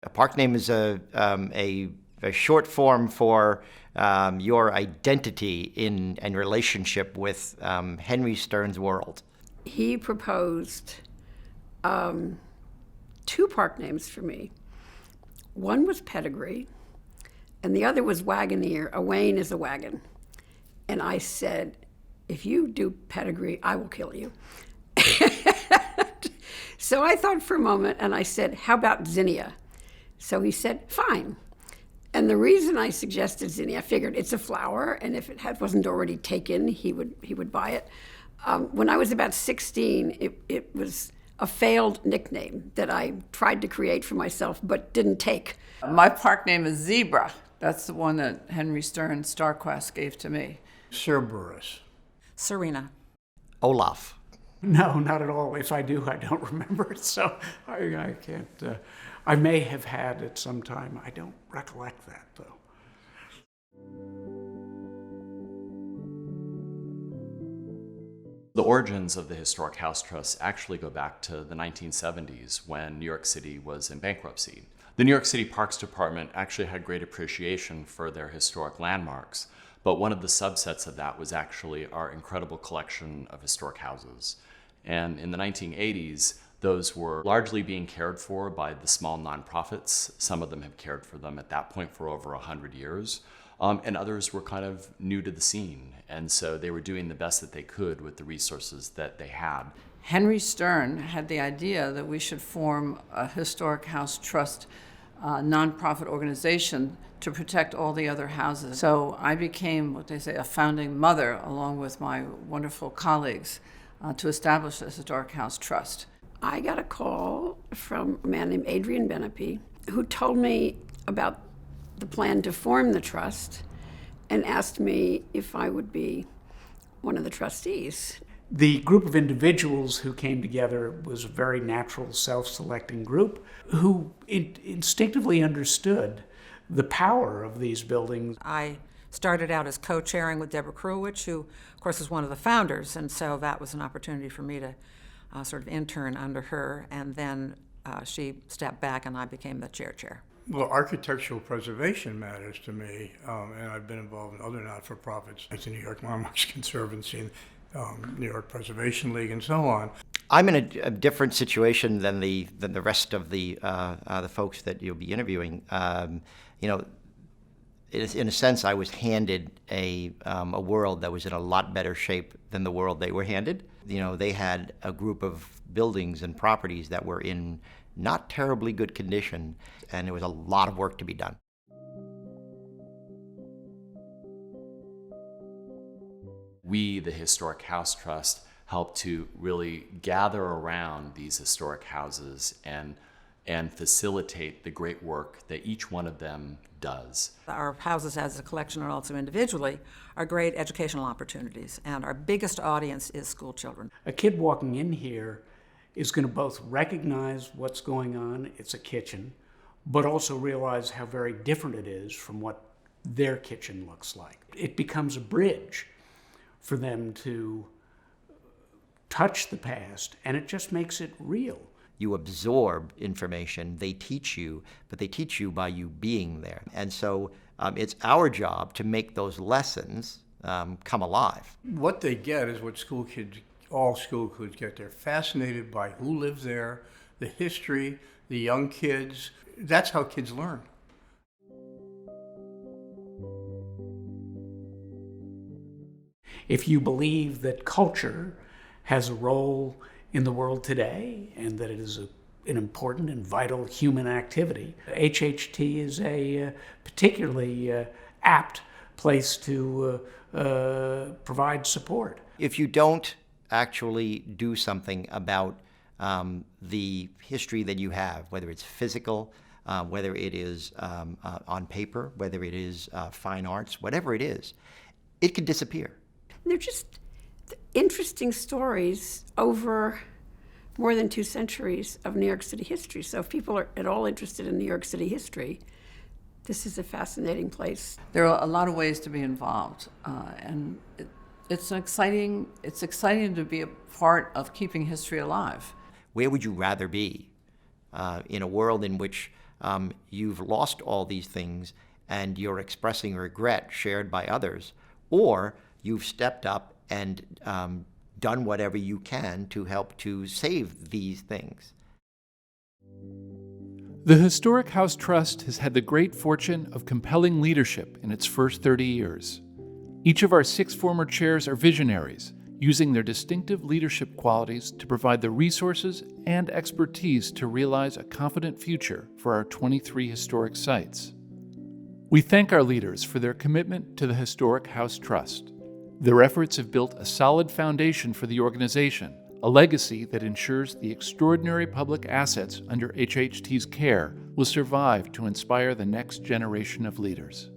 A park name is a short form for your identity in relationship with Henry Stern's world. He proposed two park names for me. One was Pedigree, and the other was Wagoneer. A wain is a wagon. And I said, if you do Pedigree, I will kill you. So I thought for a moment, and I said, how about Zinnia? So he said, fine. And the reason I suggested zinnia, I figured it's a flower, and if it wasn't already taken, he would buy it. When I was about 16, it was a failed nickname that I tried to create for myself, but didn't take. My park name is Zebra. That's the one that Henry Stern Starquest gave to me. Cerberus. Serena. Olaf. No, not at all. If I do, I don't remember it, so I can't. I may have had at some time. I don't recollect that, though. The origins of the Historic House Trust actually go back to the 1970s when New York City was in bankruptcy. The New York City Parks Department actually had great appreciation for their historic landmarks, but one of the subsets of that was actually our incredible collection of historic houses. And in the 1980s, those were largely being cared for by the small nonprofits. Some of them have cared for them at that point for over 100 years. And others were kind of new to the scene. And so they were doing the best that they could with the resources that they had. Henry Stern had the idea that we should form a Historic House Trust nonprofit organization to protect all the other houses. So I became, what they say, a founding mother, along with my wonderful colleagues, to establish the Historic House Trust. I got a call from a man named Adrian Benepe, who told me about the plan to form the trust and asked me if I would be one of the trustees. The group of individuals who came together was a very natural, self-selecting group who instinctively understood the power of these buildings. I started out as co-chairing with Deborah Krulewitch, who, of course, is one of the founders, and so that was an opportunity for me to sort of intern under her, and then she stepped back and I became the chair. Well, architectural preservation matters to me, and I've been involved in other not-for-profits, like the New York Monarchs Conservancy, New York Preservation League, and so on. I'm in a different situation than the rest of the folks that you'll be interviewing. In a sense, I was handed a world that was in a lot better shape than the world they were handed. They had a group of buildings and properties that were in not terribly good condition, and there was a lot of work to be done. We, the Historic House Trust, help to really gather around these historic houses and facilitate the great work that each one of them does. Our houses as a collection and also individually are great educational opportunities, and our biggest audience is school children. A kid walking in here is going to both recognize what's going on, it's a kitchen, but also realize how very different it is from what their kitchen looks like. It becomes a bridge for them to touch the past, and it just makes it real. You absorb information, they teach you, but they teach you by you being there. And so it's our job to make those lessons come alive. What they get is what all school kids get. They're fascinated by who lives there, the history, the young kids. That's how kids learn. If you believe that culture has a role in the world today and that it is an important and vital human activity, HHT is a particularly apt place to provide support. If you don't actually do something about the history that you have, whether it's physical, whether it is on paper, whether it is fine arts, whatever it is, it could disappear. They're just interesting stories over more than 2 centuries of New York City history. So if people are at all interested in New York City history, this is a fascinating place. There are a lot of ways to be involved, and it's exciting to be a part of keeping history alive. Where would you rather be in a world in which you've lost all these things and you're expressing regret shared by others, or you've stepped up and done whatever you can to help to save these things. The Historic House Trust has had the great fortune of compelling leadership in its first 30 years. Each of our 6 former chairs are visionaries, using their distinctive leadership qualities to provide the resources and expertise to realize a confident future for our 23 historic sites. We thank our leaders for their commitment to the Historic House Trust. Their efforts have built a solid foundation for the organization, a legacy that ensures the extraordinary public assets under HHT's care will survive to inspire the next generation of leaders.